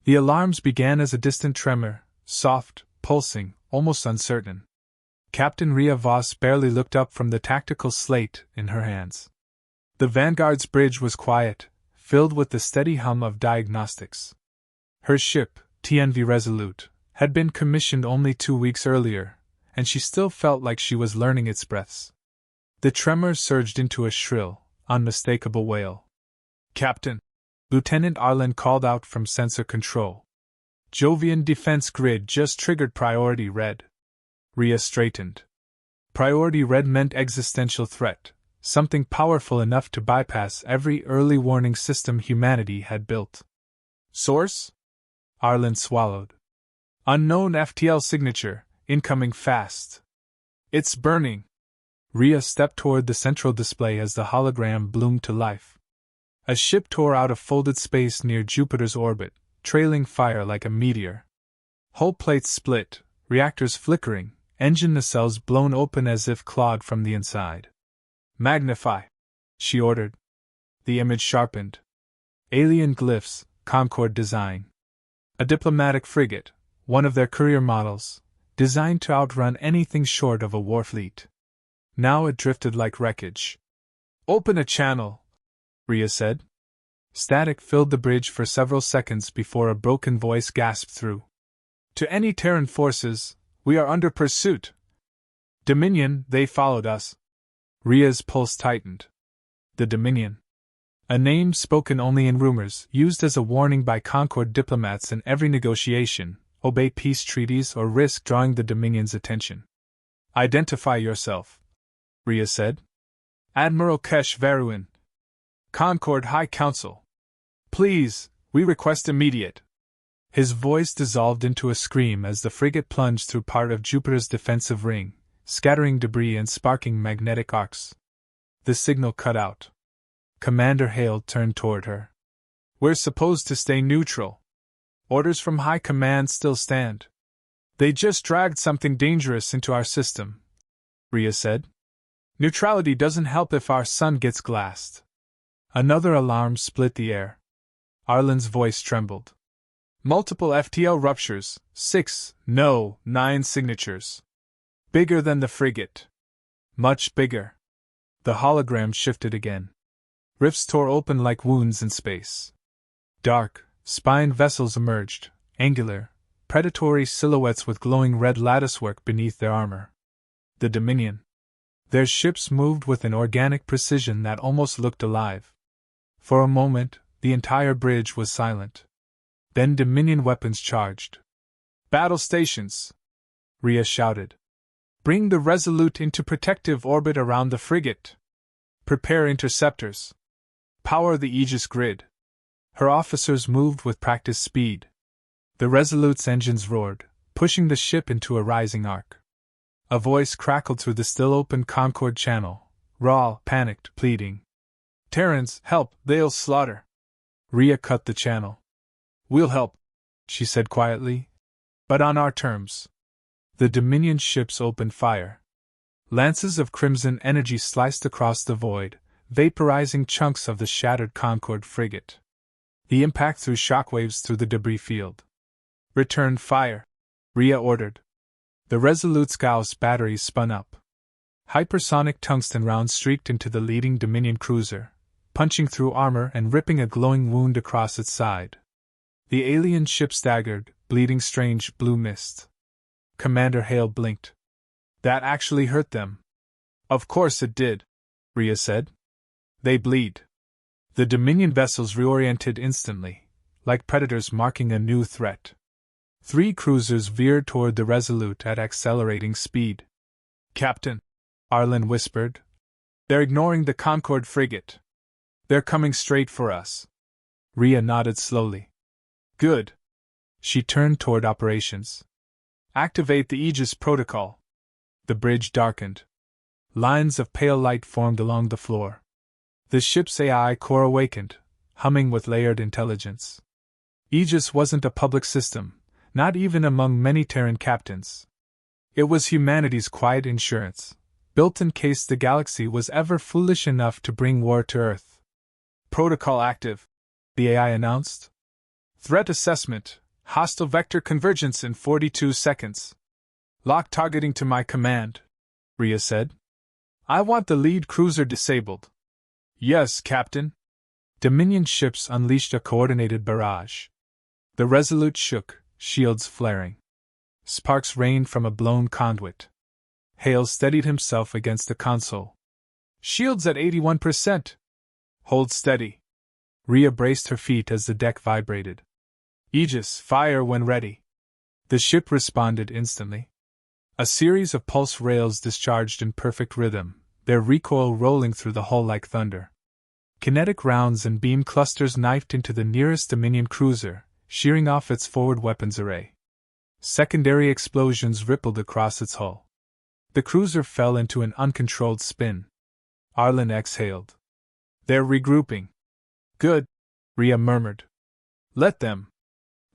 The alarms began as a distant tremor, soft, pulsing, almost uncertain. Captain Rhea Voss barely looked up from the tactical slate in her hands. The Vanguard's bridge was quiet, filled with the steady hum of diagnostics. Her ship, TNV Resolute, had been commissioned only 2 weeks earlier, and she still felt like she was learning its breaths. The tremor surged into a shrill, unmistakable wail. "Captain!" Lieutenant Arlen called out from sensor control. "Jovian defense grid just triggered priority red." Rhea straightened. Priority red meant existential threat, something powerful enough to bypass every early warning system humanity had built. "Source?" Arlen swallowed. "Unknown FTL signature, incoming fast." "It's burning." Rhea stepped toward the central display as the hologram bloomed to life. A ship tore out of folded space near Jupiter's orbit, trailing fire like a meteor. Hull plates split, reactors flickering, engine nacelles blown open as if clawed from the inside. "Magnify," she ordered. The image sharpened. Alien glyphs, Concorde design. A diplomatic frigate, one of their courier models, designed to outrun anything short of a war fleet. Now it drifted like wreckage. "Open a channel," Rhea said. Static filled the bridge for several seconds before a broken voice gasped through. "To any Terran forces, we are under pursuit. Dominion, they followed us." Rhea's pulse tightened. The Dominion. A name spoken only in rumors, used as a warning by Concorde diplomats in every negotiation: obey peace treaties or risk drawing the Dominion's attention. "Identify yourself," Rhea said. "Admiral Kesh Varuin, Concorde High Council. Please, we request immediate." His voice dissolved into a scream as the frigate plunged through part of Jupiter's defensive ring, scattering debris and sparking magnetic arcs. The signal cut out. Commander Hale turned toward her. "We're supposed to stay neutral. Orders from High Command still stand." "They just dragged something dangerous into our system," Rhea said. "Neutrality doesn't help if our sun gets glassed." Another alarm split the air. Arlen's voice trembled. "Multiple FTL ruptures, 6, no, 9 signatures. Bigger than the frigate. Much bigger." The hologram shifted again. Rifts tore open like wounds in space. Dark, spined vessels emerged, angular, predatory silhouettes with glowing red latticework beneath their armor. The Dominion. Their ships moved with an organic precision that almost looked alive. For a moment, the entire bridge was silent. Then Dominion weapons charged. "Battle stations!" Rhea shouted. "Bring the Resolute into protective orbit around the frigate. Prepare interceptors. Power the Aegis grid." Her officers moved with practiced speed. The Resolute's engines roared, pushing the ship into a rising arc. A voice crackled through the still-open Concorde channel, raw, panicked, pleading. "Terrans, help, they'll slaughter." Rhea cut the channel. "We'll help," she said quietly. "But on our terms." The Dominion ships opened fire. Lances of crimson energy sliced across the void, vaporizing chunks of the shattered Concorde frigate. The impact threw shockwaves through the debris field. "Return fire," Rhea ordered. The Resolute's Gauss batteries spun up. Hypersonic tungsten rounds streaked into the leading Dominion cruiser, punching through armor and ripping a glowing wound across its side. The alien ship staggered, bleeding strange blue mist. Commander Hale blinked. "That actually hurt them." "Of course it did," Rhea said. "They bleed." The Dominion vessels reoriented instantly, like predators marking a new threat. 3 cruisers veered toward the Resolute at accelerating speed. "Captain," Arlen whispered, "they're ignoring the Concorde frigate. They're coming straight for us." Rhea nodded slowly. "Good." She turned toward operations. "Activate the Aegis protocol." The bridge darkened. Lines of pale light formed along the floor. The ship's AI core awakened, humming with layered intelligence. Aegis wasn't a public system, not even among many Terran captains. It was humanity's quiet insurance, built in case the galaxy was ever foolish enough to bring war to Earth. "Protocol active," the AI announced. Threat assessment. Hostile vector convergence in 42 seconds. Lock targeting to my command, Rhea said. I want the lead cruiser disabled. Yes, Captain. Dominion ships unleashed a coordinated barrage. The Resolute shook, shields flaring. Sparks rained from a blown conduit. Hale steadied himself against the console. Shields at 81%. Hold steady. Rhea braced her feet as the deck vibrated. Aegis, fire when ready. The ship responded instantly. A series of pulse rails discharged in perfect rhythm, their recoil rolling through the hull like thunder. Kinetic rounds and beam clusters knifed into the nearest Dominion cruiser, shearing off its forward weapons array. Secondary explosions rippled across its hull. The cruiser fell into an uncontrolled spin. Arlen exhaled. They're regrouping. Good, Rhea murmured. Let them.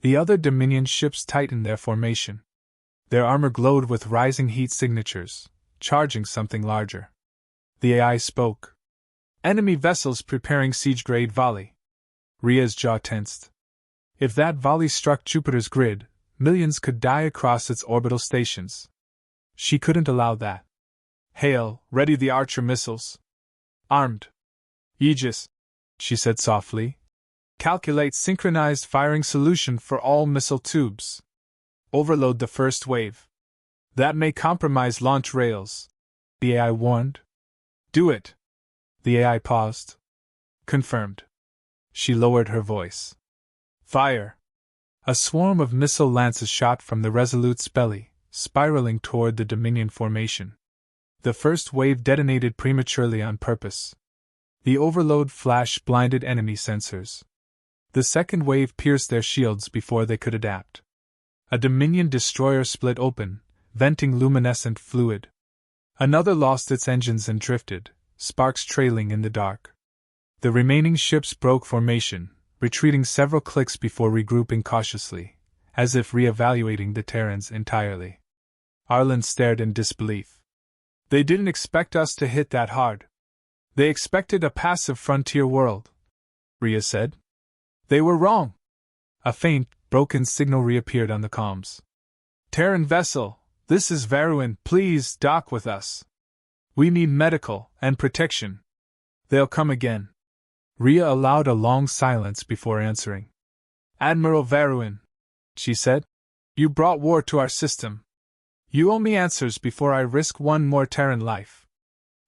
The other Dominion ships tightened their formation. Their armor glowed with rising heat signatures, charging something larger. The AI spoke. Enemy vessels preparing siege-grade volley. Rhea's jaw tensed. If that volley struck Jupiter's grid, millions could die across its orbital stations. She couldn't allow that. Hale, ready the Archer missiles. Armed. Aegis, she said softly. Calculate synchronized firing solution for all missile tubes. Overload the first wave. That may compromise launch rails, the AI warned. Do it. The AI paused. Confirmed. She lowered her voice. Fire. A swarm of missile lances shot from the Resolute's belly, spiraling toward the Dominion formation. The first wave detonated prematurely on purpose. The overload flash blinded enemy sensors. The second wave pierced their shields before they could adapt. A Dominion destroyer split open, venting luminescent fluid. Another lost its engines and drifted, sparks trailing in the dark. The remaining ships broke formation, retreating several clicks before regrouping cautiously, as if re-evaluating the Terrans entirely. Arlen stared in disbelief. They didn't expect us to hit that hard. They expected a passive frontier world, Rhea said. They were wrong. A faint, broken signal reappeared on the comms. Terran vessel, this is Veruin, please dock with us. We need medical and protection. They'll come again. Rhea allowed a long silence before answering. Admiral Veruin, she said, you brought war to our system. You owe me answers before I risk one more Terran life.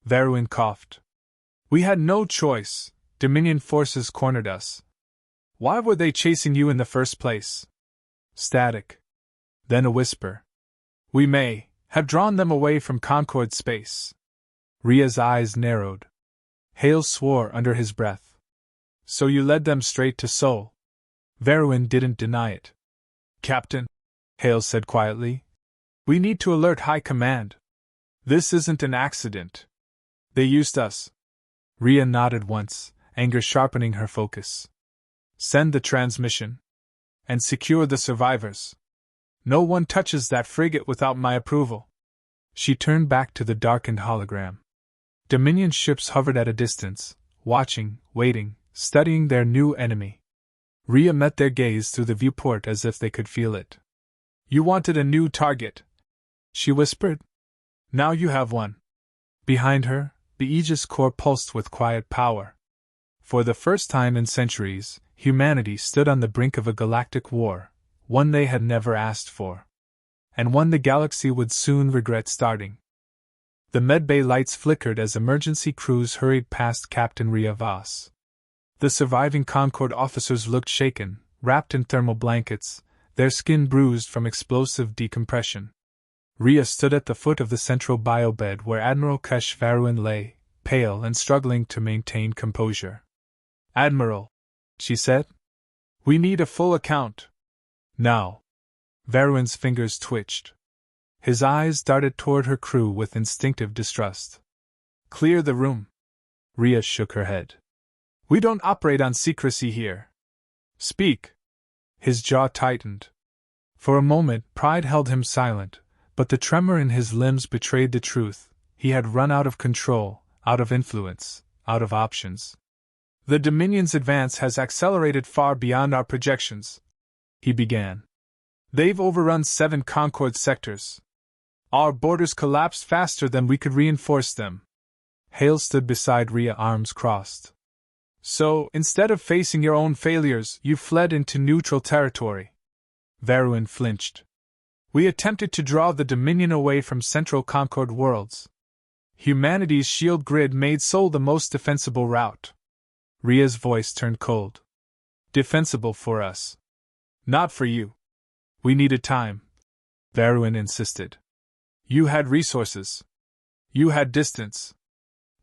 Veruin coughed. We had no choice. Dominion forces cornered us. Why were they chasing you in the first place? Static. Then a whisper. We may have drawn them away from Concord space. Rhea's eyes narrowed. Hale swore under his breath. So you led them straight to Sol. Veruin didn't deny it. Captain, Hale said quietly, we need to alert High Command. This isn't an accident. They used us. Rhea nodded once, anger sharpening her focus. Send the transmission. And secure the survivors. No one touches that frigate without my approval. She turned back to the darkened hologram. Dominion ships hovered at a distance, watching, waiting, studying their new enemy. Rhea met their gaze through the viewport as if they could feel it. You wanted a new target, she whispered. Now you have one. Behind her, the Aegis core pulsed with quiet power. For the first time in centuries, humanity stood on the brink of a galactic war, one they had never asked for. And one the galaxy would soon regret starting. The medbay lights flickered as emergency crews hurried past Captain Rhea Voss. The surviving Concord officers looked shaken, wrapped in thermal blankets, their skin bruised from explosive decompression. Rhea stood at the foot of the central biobed where Admiral Kesh Veruin lay, pale and struggling to maintain composure. Admiral, she said, we need a full account. Now. Veruin's fingers twitched. His eyes darted toward her crew with instinctive distrust. Clear the room. Rhea shook her head. We don't operate on secrecy here. Speak. His jaw tightened. For a moment, pride held him silent, but the tremor in his limbs betrayed the truth. He had run out of control, out of influence, out of options. The Dominion's advance has accelerated far beyond our projections, he began. They've overrun 7 Concord sectors. Our borders collapsed faster than we could reinforce them. Hale stood beside Rhea, arms crossed. So, instead of facing your own failures, you fled into neutral territory. Veruin flinched. We attempted to draw the Dominion away from central Concord worlds. Humanity's shield grid made Sol the most defensible route. Rhea's voice turned cold. Defensible for us. Not for you. We needed time, Veruin insisted. You had resources. You had distance.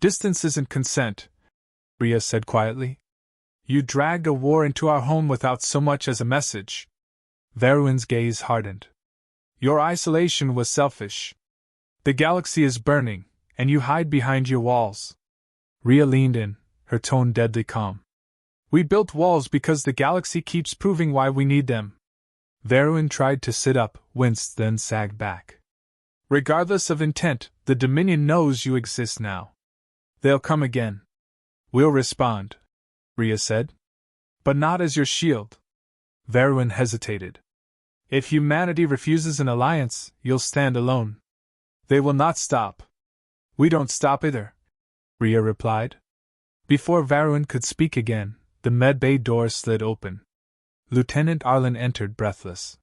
Distance isn't consent, Rhea said quietly. You dragged a war into our home without so much as a message. Veruin's gaze hardened. Your isolation was selfish. The galaxy is burning, and you hide behind your walls. Rhea leaned in, her tone deadly calm. We built walls because the galaxy keeps proving why we need them. Veruin tried to sit up, winced, then sagged back. Regardless of intent, the Dominion knows you exist now. They'll come again. We'll respond, Rhea said. But not as your shield. Veruin hesitated. If humanity refuses an alliance, you'll stand alone. They will not stop. We don't stop either, Rhea replied. Before Veruin could speak again, the medbay door slid open. Lieutenant Arlen entered, breathless.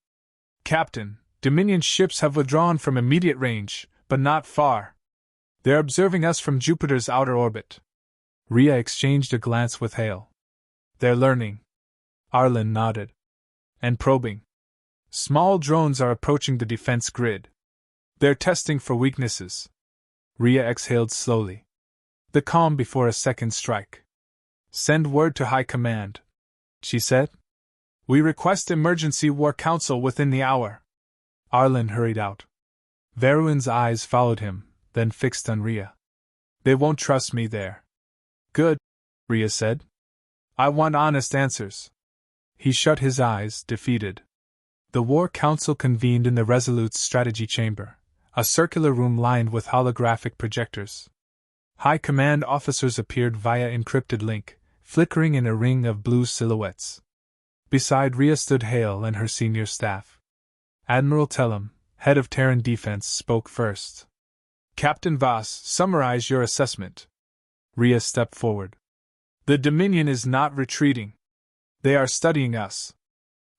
Captain, Dominion ships have withdrawn from immediate range, but not far. They're observing us from Jupiter's outer orbit. Rhea exchanged a glance with Hale. They're learning. Arlen nodded. And probing. Small drones are approaching the defense grid. They're testing for weaknesses. Rhea exhaled slowly. The calm before a second strike. Send word to High Command, she said. We request emergency war council within the hour. Arlen hurried out. Veruin's eyes followed him, then fixed on Rhea. They won't trust me there. Good, Rhea said. I want honest answers. He shut his eyes, defeated. The War Council convened in the Resolute's strategy chamber, a circular room lined with holographic projectors. High Command officers appeared via encrypted link, flickering in a ring of blue silhouettes. Beside Rhea stood Hale and her senior staff. Admiral Tellum, head of Terran Defense, spoke first. Captain Voss, summarize your assessment. Rhea stepped forward. The Dominion is not retreating. They are studying us.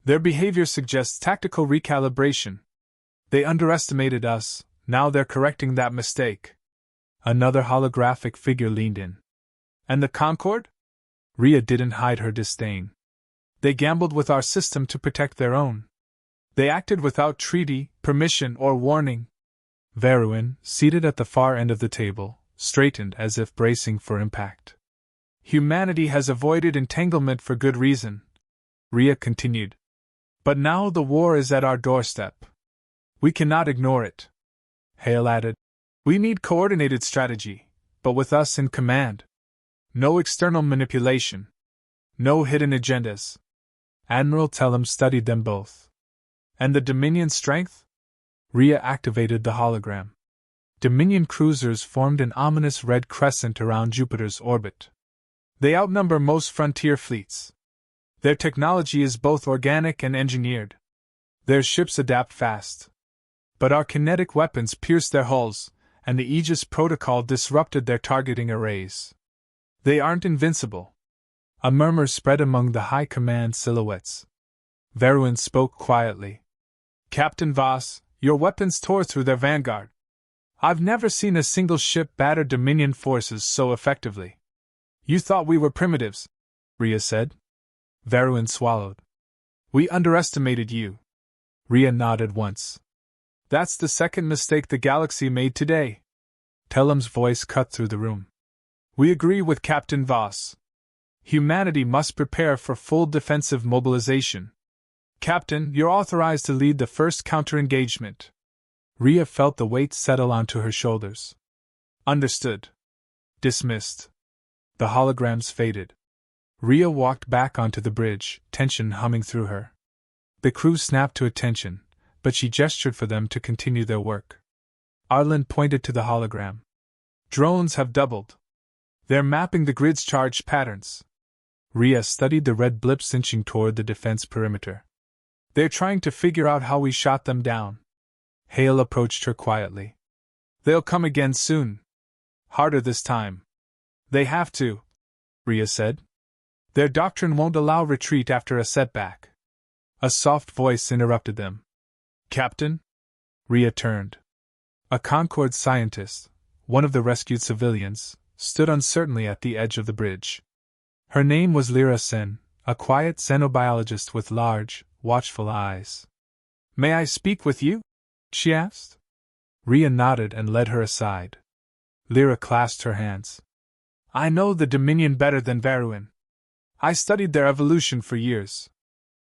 Their behavior suggests tactical recalibration. They underestimated us, now they're correcting that mistake. Another holographic figure leaned in. And the Concord? Rhea didn't hide her disdain. They gambled with our system to protect their own. They acted without treaty, permission, or warning. Veruin, seated at the far end of the table, straightened as if bracing for impact. Humanity has avoided entanglement for good reason, Rhea continued. But now the war is at our doorstep. We cannot ignore it. Hale added. We need coordinated strategy, but with us in command. No external manipulation. No hidden agendas. Admiral Tellum studied them both. And the Dominion strength? Rhea activated the hologram. Dominion cruisers formed an ominous red crescent around Jupiter's orbit. They outnumber most frontier fleets. Their technology is both organic and engineered. Their ships adapt fast. But our kinetic weapons pierced their hulls, and the Aegis protocol disrupted their targeting arrays. They aren't invincible. A murmur spread among the High Command silhouettes. Veruin spoke quietly. Captain Voss, your weapons tore through their vanguard. I've never seen a single ship batter Dominion forces so effectively. You thought we were primitives, Rhea said. Veruin swallowed. We underestimated you. Rhea nodded once. That's the second mistake the galaxy made today. Tellum's voice cut through the room. We agree with Captain Voss. Humanity must prepare for full defensive mobilization. Captain, you're authorized to lead the first counter-engagement. Rhea felt the weight settle onto her shoulders. Understood. Dismissed. The holograms faded. Rhea walked back onto the bridge, tension humming through her. The crew snapped to attention, but she gestured for them to continue their work. Arlen pointed to the hologram. Drones have doubled. They're mapping the grid's charge patterns. Rhea studied the red blips inching toward the defense perimeter. They're trying to figure out how we shot them down. Hale approached her quietly. They'll come again soon. Harder this time. They have to, Rhea said. Their doctrine won't allow retreat after a setback. A soft voice interrupted them. Captain? Rhea turned. A Concord scientist, one of the rescued civilians, stood uncertainly at the edge of the bridge. Her name was Lyra Sen, a quiet xenobiologist with large, watchful eyes. May I speak with you? She asked. Rhea nodded and led her aside. Lyra clasped her hands. I know the Dominion better than Veruin. I studied their evolution for years.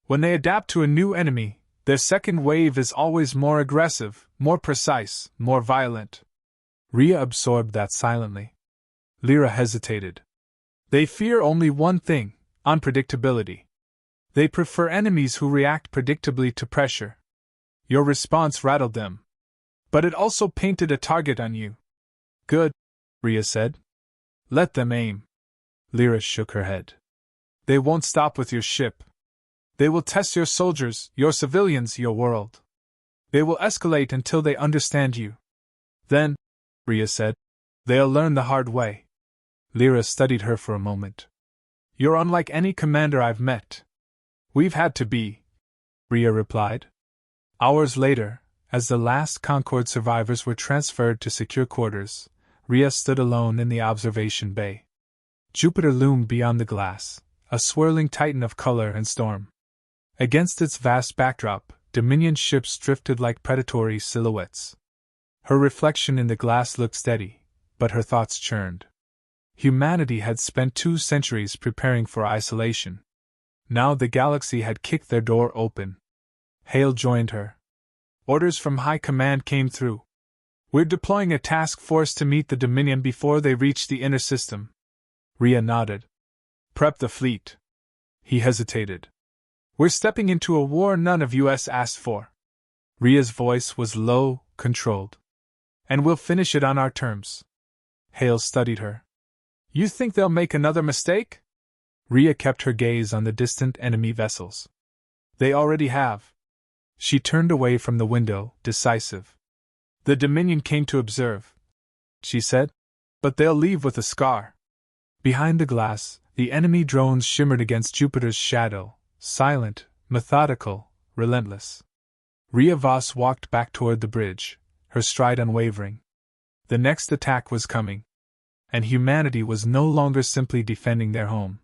When they adapt to a new enemy, their second wave is always more aggressive, more precise, more violent. Rhea absorbed that silently. Lyra hesitated. They fear only one thing, unpredictability. They prefer enemies who react predictably to pressure. Your response rattled them. But it also painted a target on you. Good, Rhea said. Let them aim. Lyra shook her head. They won't stop with your ship. They will test your soldiers, your civilians, your world. They will escalate until they understand you. Then, Rhea said, they'll learn the hard way. Lyra studied her for a moment. You're unlike any commander I've met. We've had to be, Rhea replied. Hours later, as the last Concord survivors were transferred to secure quarters, Rhea stood alone in the observation bay. Jupiter loomed beyond the glass, a swirling titan of color and storm. Against its vast backdrop, Dominion ships drifted like predatory silhouettes. Her reflection in the glass looked steady, but her thoughts churned. Humanity had spent 2 centuries preparing for isolation. Now the galaxy had kicked their door open. Hale joined her. Orders from High Command came through. We're deploying a task force to meet the Dominion before they reach the inner system. Rhea nodded. Prep the fleet. He hesitated. We're stepping into a war none of us asked for. Rhea's voice was low, controlled. And we'll finish it on our terms. Hale studied her. You think they'll make another mistake? Rhea kept her gaze on the distant enemy vessels. They already have. She turned away from the window, decisive. The Dominion came to observe, she said, but they'll leave with a scar. Behind the glass, the enemy drones shimmered against Jupiter's shadow, silent, methodical, relentless. Rhea Voss walked back toward the bridge, her stride unwavering. The next attack was coming. And humanity was no longer simply defending their home.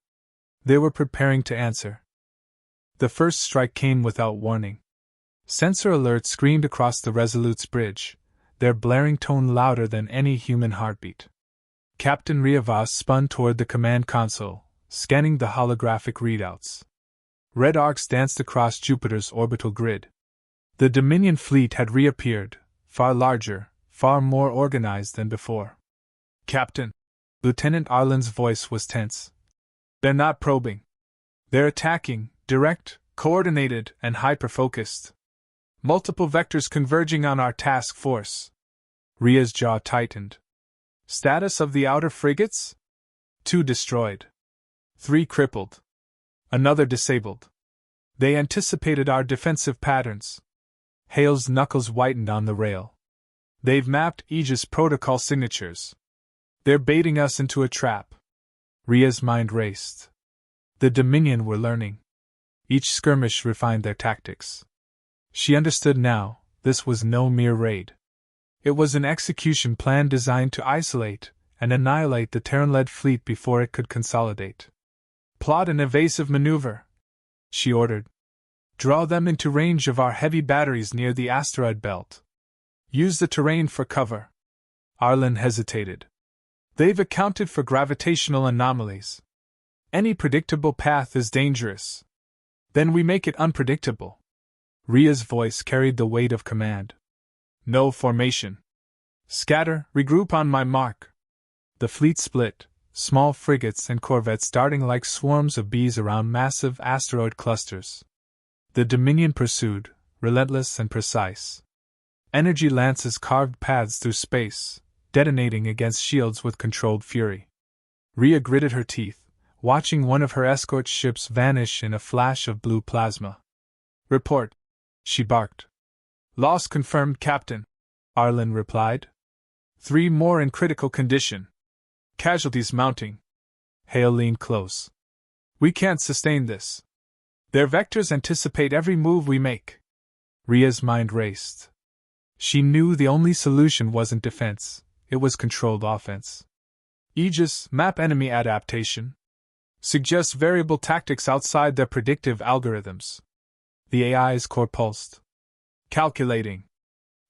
They were preparing to answer. The first strike came without warning. Sensor alerts screamed across the Resolute's bridge, their blaring tone louder than any human heartbeat. Captain Rhea Voss spun toward the command console, scanning the holographic readouts. Red arcs danced across Jupiter's orbital grid. The Dominion fleet had reappeared, far larger, far more organized than before. Captain, Lieutenant Arlen's voice was tense. They're not probing. They're attacking, direct, coordinated, and hyper-focused. Multiple vectors converging on our task force. Rhea's jaw tightened. Status of the outer frigates? 2 destroyed. 3 crippled. Another disabled. They anticipated our defensive patterns. Hale's knuckles whitened on the rail. They've mapped Aegis protocol signatures. They're baiting us into a trap. Rhea's mind raced. The Dominion were learning. Each skirmish refined their tactics. She understood now, this was no mere raid. It was an execution plan designed to isolate and annihilate the Terran-led fleet before it could consolidate. Plot an evasive maneuver, she ordered. Draw them into range of our heavy batteries near the asteroid belt. Use the terrain for cover. Arlen hesitated. They've accounted for gravitational anomalies. Any predictable path is dangerous. Then we make it unpredictable. Rhea's voice carried the weight of command. No formation. Scatter, regroup on my mark. The fleet split, small frigates and corvettes darting like swarms of bees around massive asteroid clusters. The Dominion pursued, relentless and precise. Energy lances carved paths through space, detonating against shields with controlled fury. Rhea gritted her teeth, watching one of her escort ships vanish in a flash of blue plasma. Report, she barked. Loss confirmed, Captain, Arlen replied. 3 more in critical condition. Casualties mounting. Hale leaned close. We can't sustain this. Their vectors anticipate every move we make. Ria's mind raced. She knew the only solution wasn't defense, it was controlled offense. Aegis, map enemy adaptation. Suggests variable tactics outside their predictive algorithms. The AI's core pulsed. Calculating.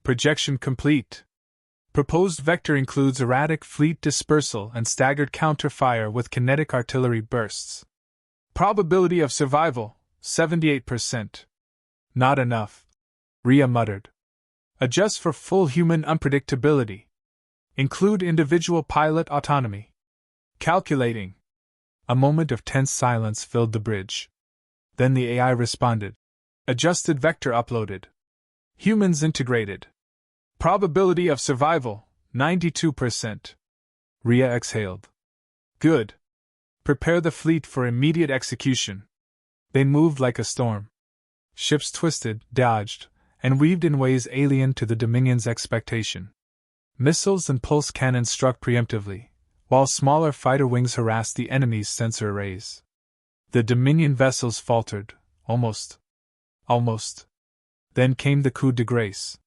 Projection complete. Proposed vector includes erratic fleet dispersal and staggered counterfire with kinetic artillery bursts. Probability of survival, 78%. Not enough, Ria muttered. Adjust for full human unpredictability. Include individual pilot autonomy. Calculating. A moment of tense silence filled the bridge. Then the AI responded. Adjusted vector uploaded. Humans integrated. Probability of survival, 92%. Ria exhaled. Good. Prepare the fleet for immediate execution. They moved like a storm. Ships twisted, dodged, and weaved in ways alien to the Dominion's expectation. Missiles and pulse cannons struck preemptively, while smaller fighter wings harassed the enemy's sensor arrays. The Dominion vessels faltered, almost. Then came the coup de grace.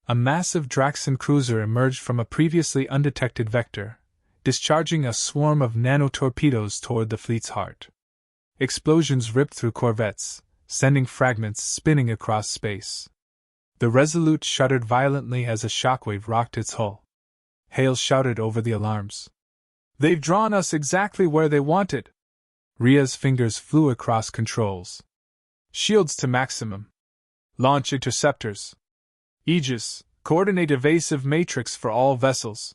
A massive Draxon cruiser emerged from a previously undetected vector, discharging a swarm of nanotorpedoes toward the fleet's heart. Explosions ripped through corvettes, sending fragments spinning across space. The Resolute shuddered violently as a shockwave rocked its hull. Hale shouted over the alarms. They've drawn us exactly where they wanted. Ria's fingers flew across controls. Shields to maximum. Launch interceptors. Aegis, coordinate evasive matrix for all vessels.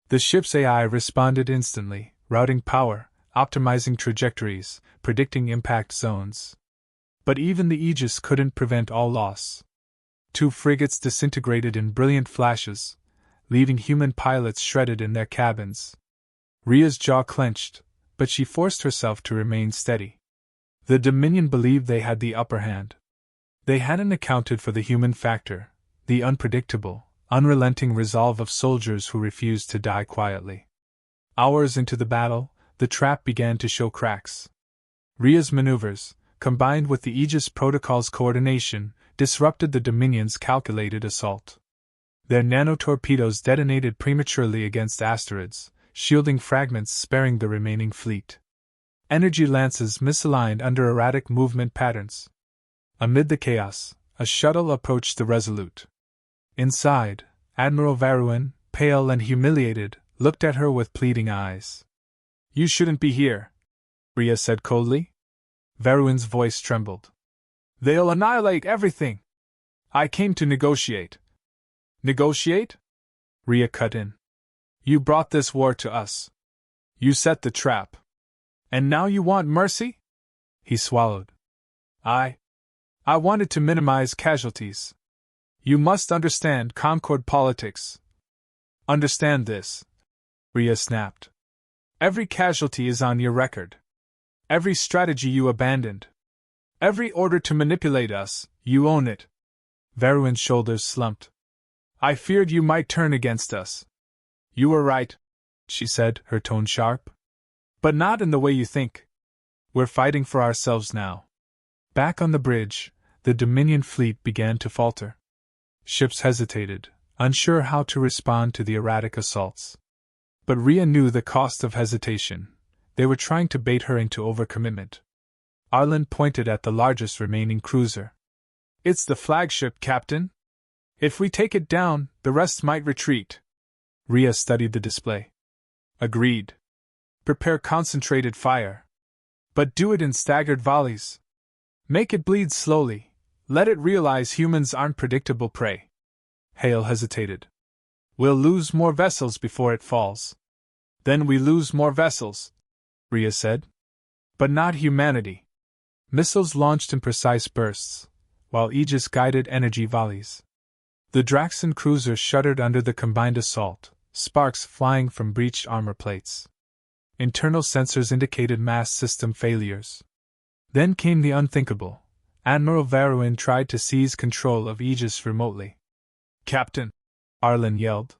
The ship's AI responded instantly, routing power, optimizing trajectories, predicting impact zones. But even the Aegis couldn't prevent all loss. 2 frigates disintegrated in brilliant flashes, leaving human pilots shredded in their cabins. Ria's jaw clenched, but she forced herself to remain steady. The Dominion believed they had the upper hand. They hadn't accounted for the human factor, the unpredictable, unrelenting resolve of soldiers who refused to die quietly. Hours into the battle, the trap began to show cracks. Ria's maneuvers, combined with the Aegis protocol's coordination, disrupted the Dominion's calculated assault. Their nanotorpedoes detonated prematurely against asteroids, shielding fragments sparing the remaining fleet. Energy lances misaligned under erratic movement patterns. Amid the chaos, a shuttle approached the Resolute. Inside, Admiral Varuin, pale and humiliated, looked at her with pleading eyes. You shouldn't be here, Ria said coldly. Varuin's voice trembled. They'll annihilate everything. I came to negotiate. Negotiate? Ria cut in. You brought this war to us. You set the trap. And now you want mercy? He swallowed. I wanted to minimize casualties. You must understand Concord politics. Understand this, Ria snapped. Every casualty is on your record. Every strategy you abandoned. Every order to manipulate us, you own it. Varuin's shoulders slumped. I feared you might turn against us. You were right, she said, her tone sharp. But not in the way you think. We're fighting for ourselves now. Back on the bridge, the Dominion fleet began to falter. Ships hesitated, unsure how to respond to the erratic assaults. But Ria knew the cost of hesitation. They were trying to bait her into overcommitment. Arlen pointed at the largest remaining cruiser. It's the flagship, Captain. If we take it down, the rest might retreat. Ria studied the display. Agreed. Prepare concentrated fire. But do it in staggered volleys. Make it bleed slowly. Let it realize humans aren't predictable prey. Hale hesitated. We'll lose more vessels before it falls. Then we lose more vessels, Ria said. But not humanity. Missiles launched in precise bursts, while Aegis guided energy volleys. The Draxon cruiser shuddered under the combined assault, sparks flying from breached armor plates. Internal sensors indicated mass system failures. Then came the unthinkable. Admiral Veruin tried to seize control of Aegis remotely. "Captain!" Arlen yelled.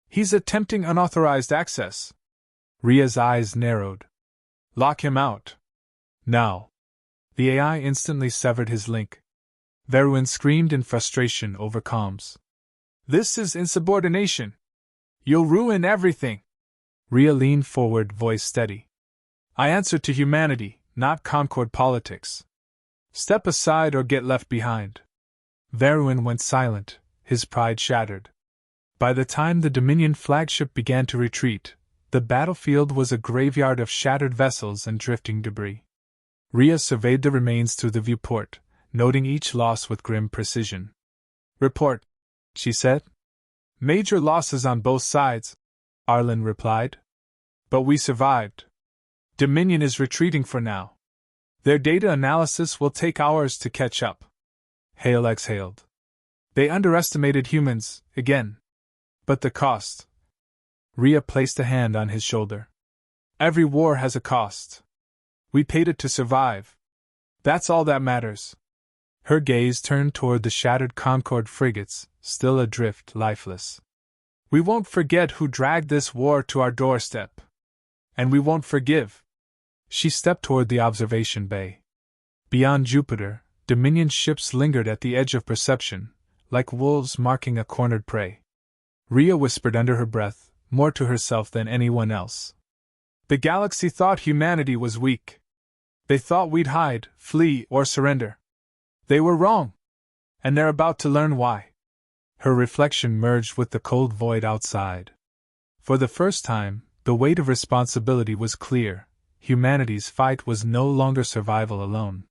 "He's attempting unauthorized access." Ria's eyes narrowed. "Lock him out. Now." The AI instantly severed his link. Veruin screamed in frustration over comms. "This is insubordination! You'll ruin everything!" Ria leaned forward, voice steady. "I answer to humanity, not Concord politics. Step aside or get left behind." Veruin went silent, his pride shattered. By the time the Dominion flagship began to retreat, the battlefield was a graveyard of shattered vessels and drifting debris. Ria surveyed the remains through the viewport, noting each loss with grim precision. "Report," she said. "Major losses on both sides," Arlen replied. "But we survived. Dominion is retreating for now. Their data analysis will take hours to catch up." Hale exhaled. "They underestimated humans, again. But the cost." Ria placed a hand on his shoulder. "Every war has a cost. We paid it to survive. That's all that matters." Her gaze turned toward the shattered Concord frigates, still adrift, lifeless. "We won't forget who dragged this war to our doorstep. And we won't forgive." She stepped toward the observation bay. Beyond Jupiter, Dominion ships lingered at the edge of perception, like wolves marking a cornered prey. Ria whispered under her breath, more to herself than anyone else. "The galaxy thought humanity was weak. They thought we'd hide, flee, or surrender. They were wrong. And they're about to learn why." Her reflection merged with the cold void outside. For the first time, the weight of responsibility was clear. Humanity's fight was no longer survival alone.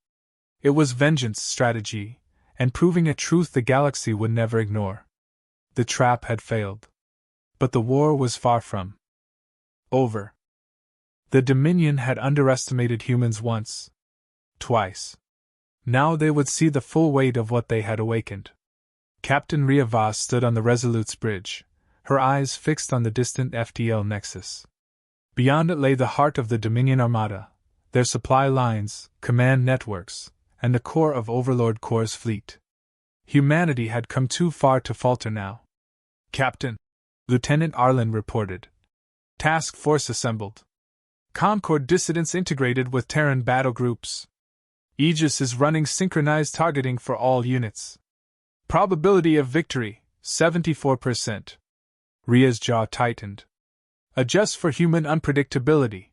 It was vengeance strategy, and proving a truth the galaxy would never ignore. The trap had failed. But the war was far from over. The Dominion had underestimated humans once. Twice. Now they would see the full weight of what they had awakened. Captain Ria Voss stood on the Resolute's bridge, her eyes fixed on the distant FTL nexus. Beyond it lay the heart of the Dominion Armada, their supply lines, command networks, and the core of Overlord Corps' fleet. Humanity had come too far to falter now. "Captain," Lieutenant Arlen reported. "Task force assembled. Concord dissidents integrated with Terran battle groups. Aegis is running synchronized targeting for all units. Probability of victory, 74%. Ria's jaw tightened. Adjust for human unpredictability.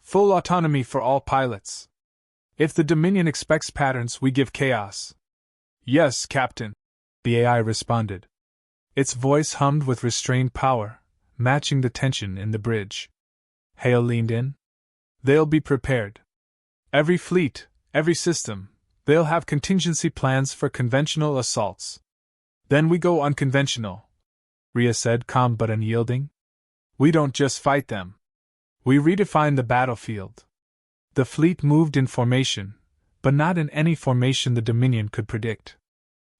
Full autonomy for all pilots. If the Dominion expects patterns, we give chaos." "Yes, Captain," the AI responded. Its voice hummed with restrained power, matching the tension in the bridge. Hale leaned in. "They'll be prepared. Every fleet, every system, they'll have contingency plans for conventional assaults. Then we go unconventional," Ria said, calm but unyielding. "We don't just fight them. We redefine the battlefield." The fleet moved in formation, but not in any formation the Dominion could predict.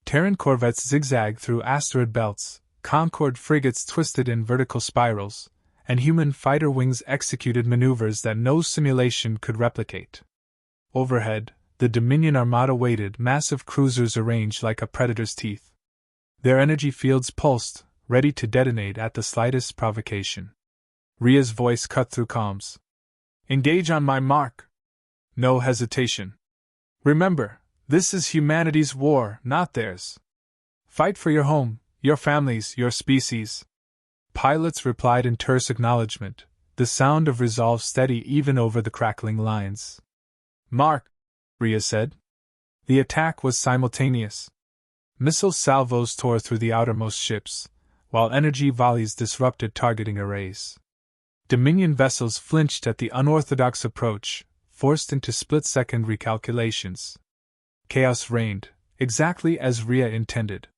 Terran corvettes zigzagged through asteroid belts, Concord frigates twisted in vertical spirals, and human fighter wings executed maneuvers that no simulation could replicate. Overhead, the Dominion Armada waited, massive cruisers arranged like a predator's teeth. Their energy fields pulsed, ready to detonate at the slightest provocation. Ria's voice cut through comms. "Engage on my mark. No hesitation. Remember, this is humanity's war, not theirs. Fight for your home, your families, your species." Pilots replied in terse acknowledgement, the sound of resolve steady even over the crackling lines. "Mark," Ria said. The attack was simultaneous. Missile salvos tore through the outermost ships, while energy volleys disrupted targeting arrays. Dominion vessels flinched at the unorthodox approach, forced into split-second recalculations. Chaos reigned, exactly as Ria intended.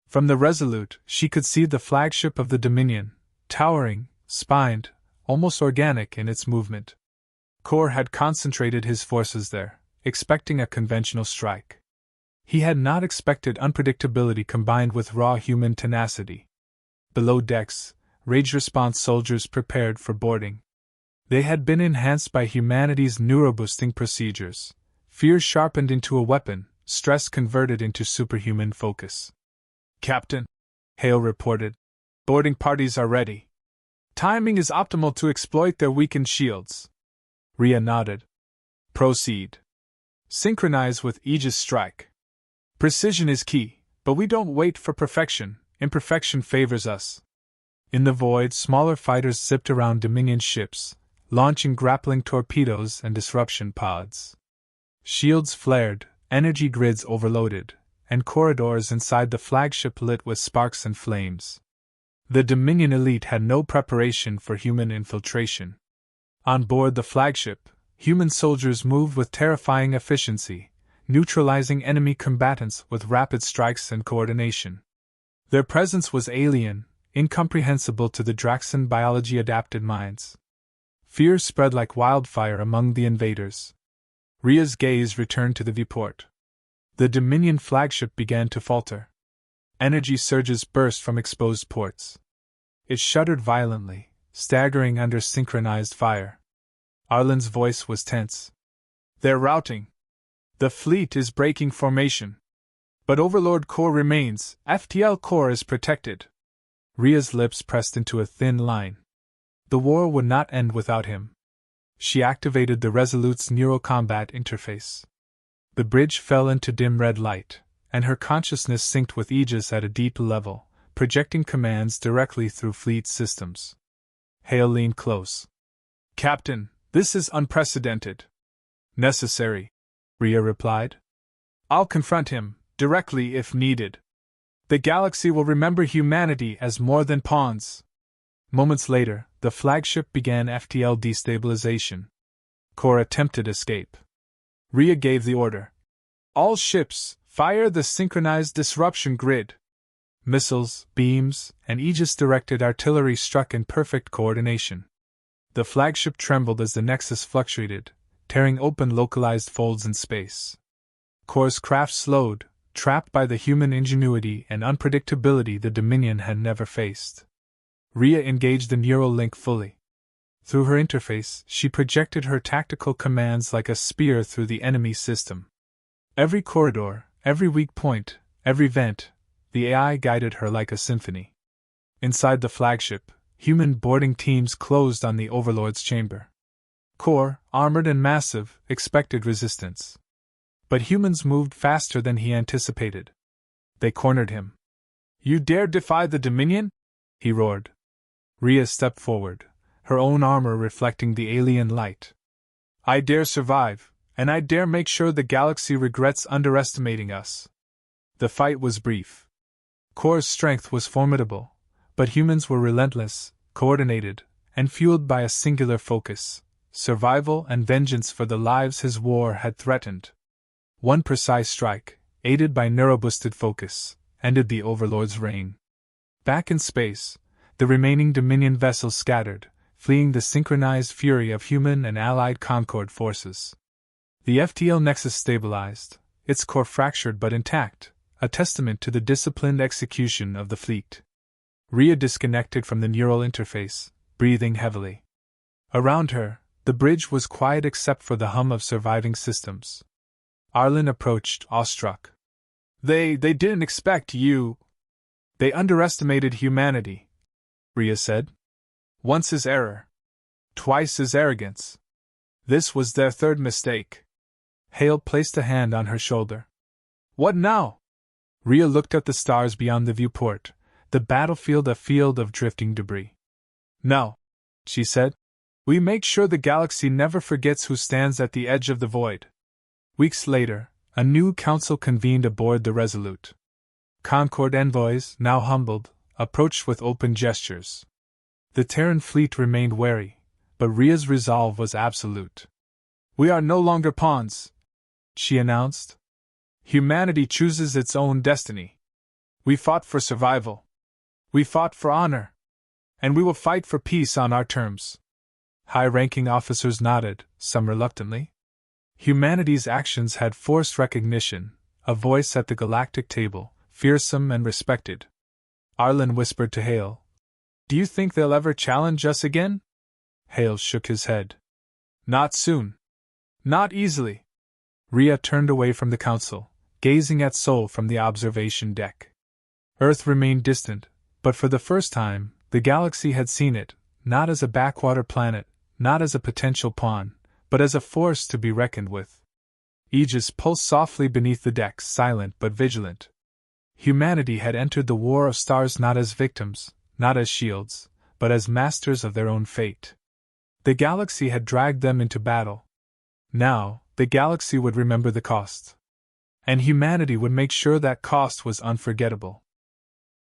From the Resolute, she could see the flagship of the Dominion, towering, spined, almost organic in its movement. Corps had concentrated his forces there, expecting a conventional strike. He had not expected unpredictability combined with raw human tenacity. Below decks, rage response soldiers prepared for boarding. They had been enhanced by humanity's neuroboosting procedures, fear sharpened into a weapon, stress converted into superhuman focus. "Captain," Hale reported, "boarding parties are ready. Timing is optimal to exploit their weakened shields." Rhea nodded. "Proceed. Synchronize with Aegis strike. Precision is key, but we don't wait for perfection, imperfection favors us." In the void, smaller fighters zipped around Dominion ships, launching grappling torpedoes and disruption pods. Shields flared, energy grids overloaded, and corridors inside the flagship lit with sparks and flames. The Dominion elite had no preparation for human infiltration. On board the flagship, human soldiers moved with terrifying efficiency, neutralizing enemy combatants with rapid strikes and coordination. Their presence was alien, incomprehensible to the Draxan biology-adapted minds. Fear spread like wildfire among the invaders. Rhea's gaze returned to the viewport. The Dominion flagship began to falter. Energy surges burst from exposed ports. It shuddered violently, staggering under synchronized fire. Arlen's voice was tense. "They're routing. The fleet is breaking formation. But Overlord Core remains, FTL Core is protected." Rhea's lips pressed into a thin line. The war would not end without him. She activated the Resolute's neural combat interface. The bridge fell into dim red light, and her consciousness synced with Aegis at a deep level, projecting commands directly through fleet systems. Hale leaned close. "Captain, this is unprecedented." "Necessary," Rhea replied. "I'll confront him, directly if needed. The galaxy will remember humanity as more than pawns." Moments later, the flagship began FTL destabilization. Core attempted escape. Rhea gave the order. "All ships, fire the synchronized disruption grid." Missiles, beams, and Aegis-directed artillery struck in perfect coordination. The flagship trembled as the Nexus fluctuated, tearing open localized folds in space. Core's craft slowed, trapped by the human ingenuity and unpredictability the Dominion had never faced. Rhea engaged the neural link fully. Through her interface, she projected her tactical commands like a spear through the enemy system. Every corridor, every weak point, every vent, the AI guided her like a symphony. Inside the flagship, human boarding teams closed on the Overlord's chamber. Core, armored and massive, expected resistance. But humans moved faster than he anticipated. They cornered him. "You dare defy the Dominion?" he roared. Rhea stepped forward, her own armor reflecting the alien light. "I dare survive, and I dare make sure the galaxy regrets underestimating us." The fight was brief. Core's strength was formidable, but humans were relentless, coordinated, and fueled by a singular focus: survival and vengeance for the lives his war had threatened. One precise strike, aided by neuroboosted focus, ended the Overlord's reign. Back in space, the remaining Dominion vessels scattered, fleeing the synchronized fury of human and allied Concord forces. The FTL Nexus stabilized, its core fractured but intact, a testament to the disciplined execution of the fleet. Rhea disconnected from the neural interface, breathing heavily. Around her, the bridge was quiet except for the hum of surviving systems. Arlen approached, awestruck. They didn't expect you." "They underestimated humanity," Rhea said. "Once is error. Twice is arrogance. This was their third mistake." Hale placed a hand on her shoulder. "What now?" Rhea looked at the stars beyond the viewport, the battlefield a field of drifting debris. "No," she said. "We make sure the galaxy never forgets who stands at the edge of the void." Weeks later, a new council convened aboard the Resolute. Concord envoys, now humbled, approached with open gestures. The Terran fleet remained wary, but Rhea's resolve was absolute. "We are no longer pawns," she announced. "Humanity chooses its own destiny. We fought for survival. We fought for honor. And we will fight for peace on our terms." High-ranking officers nodded, some reluctantly. Humanity's actions had forced recognition, a voice at the galactic table, fearsome and respected. Arlen whispered to Hale, "Do you think they'll ever challenge us again?" Hale shook his head. "Not soon. Not easily." Rhea turned away from the council, gazing at Sol from the observation deck. Earth remained distant, but for the first time, the galaxy had seen it, not as a backwater planet, not as a potential pawn, but as a force to be reckoned with. Aegis pulsed softly beneath the deck, silent but vigilant. Humanity had entered the war of stars not as victims, not as shields, but as masters of their own fate. The galaxy had dragged them into battle. Now, the galaxy would remember the cost. And humanity would make sure that cost was unforgettable.